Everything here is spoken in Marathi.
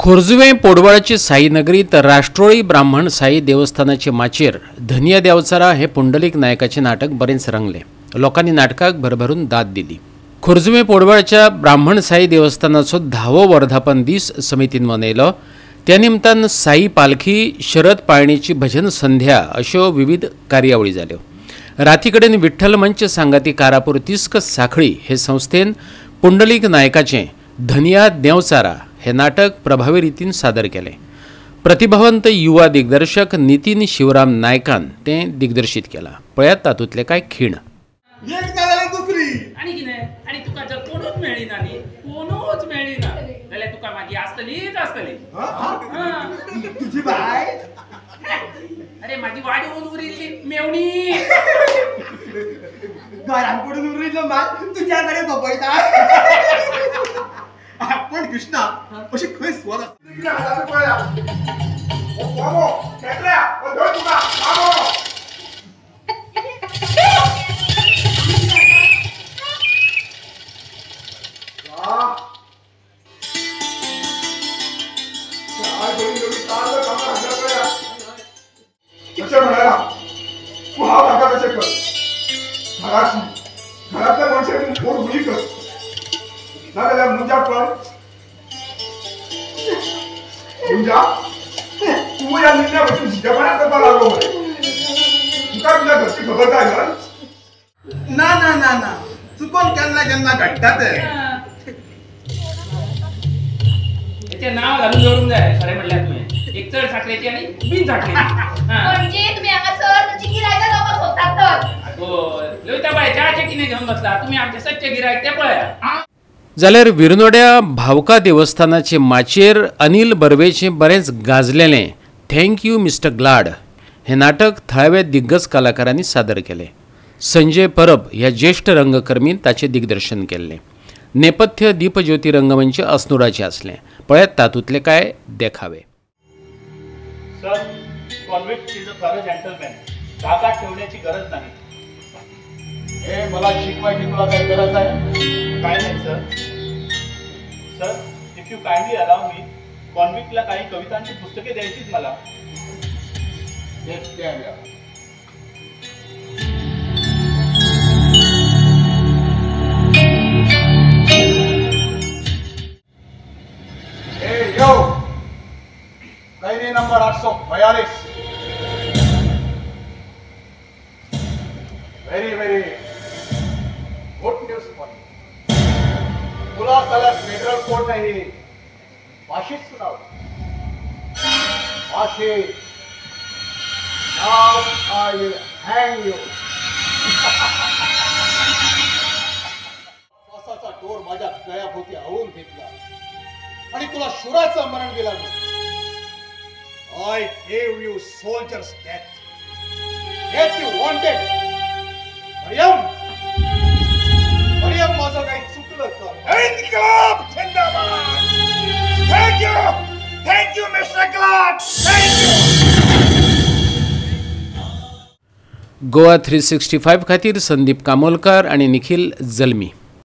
खोर्जुवे पोडवळाची साई नगरी तर राष्ट्रोळी ब्राह्मण साई देवस्थानाचे माचेर धनिया देवचारा हे पुंडलिक नायकाचे नाटक बरेच रंगले। लोकांनी नाटकाक भरभरून दाद दिली। खोर्जुवे पोडवळाच्या ब्राह्मण साई देवस्थानाचो 10वो वर्धापन दीस समितीन मनयलो। त्या निमतान साई पालखी शरद पाळणेची भजन संध्या अशो विविध कार्यावळी जाल्यो। रातीकडेन विठ्ठल मंच सांगाती कारापूर तिस्क साखळी हे संस्थेन पुंडलिक नायकाचे धनिया देवचारा हे नाटक प्रभावी रीतीन सादर केले। प्रतिभावंत युवा दिग्दर्शक नितीन शिवराम नायकान ते दिग्दर्शित केला। पळयात तातूंतले काय खीण। एक जाल्यार दुसरी आणि कितें आणि तुका जर कोणूच मेळ्ळी ना न्ही, कोणूच मेळ्ळी ना जाल्यार तुका मागीर आसतलीच आसतली। तुझी बाय अरे माझी वाडून उरिल्ली मेवणी घरान पडून उरिल्लो मात तुज्या कडेन भोपयता। पण कृष्णा अशी खंय स्वर आसा पळया ओ बाबो केटल्या ओ धर तुका बाबो घरातल्या मनशाची पोट भुली कर नाजाल्यार मुंजा पण मुंजा तू या निर्णया वचून जगण्यात करपा लागलो मरे तुका तुझ्या घरची खबर काय न्हय? ना ना ना ना चुकोन केन्ना केन्ना घडटा ते त्याचे नाव घालून जोडून जाय खरें म्हणल्यार तुवें एक चड साखरेची आणि बीन साखरेची। म्हणजे तुम्ही हांगासर तुमची गिरायकां जावपाक सोदतात तर हो लयता बाय चहाचे कितें घेवन बसला तुम्ही आमचे सच्चे गिरायक ते पळया। जाल्यार विरनोड्या भावका देवस्थानाचे माचेर अनिल बर्वेचे बरेच गाजलेले थँक यू मिस्टर ग्लाड हे नाटक थळाव्या दिग्गज कलाकारांनी सादर केले। संजय परब ह्या ज्येष्ठ रंगकर्मीन ताचे दिग्दर्शन केले। नेपथ्य दीपज्योती रंगमंच अस्नुराचे असले। पळयात तातूंतले काय देखावे। Sir, convict is a thorough gentleman. धाकात ठेवण्याची गरज नाही. हे मला शिकवायची तुला काही गरज आहे? काय नाही sir. Sir, if you kindly allow me, कॉन्व्हिक्टला काही कवितांची पुस्तके द्यायचीत मला. कैदी number 842 very good news for you. तुला साला फेडरल कोर्ट नाही फाशीच सुनाव. फाशी. Now I will hang you. फासाचा डोर माझ्या गळ्याभोवती आवळून घेतला आणि तुला शुराचं मरण दिलं. I gave you soldier's death. Death you wanted. Mariam माझं काही चुकलं तर इन्कलाब जिंदाबाद. Thank you Mr. Glad. Thank you. Goa 365 खातीर संदीप कामोलकार आणि निखिल जल्मी।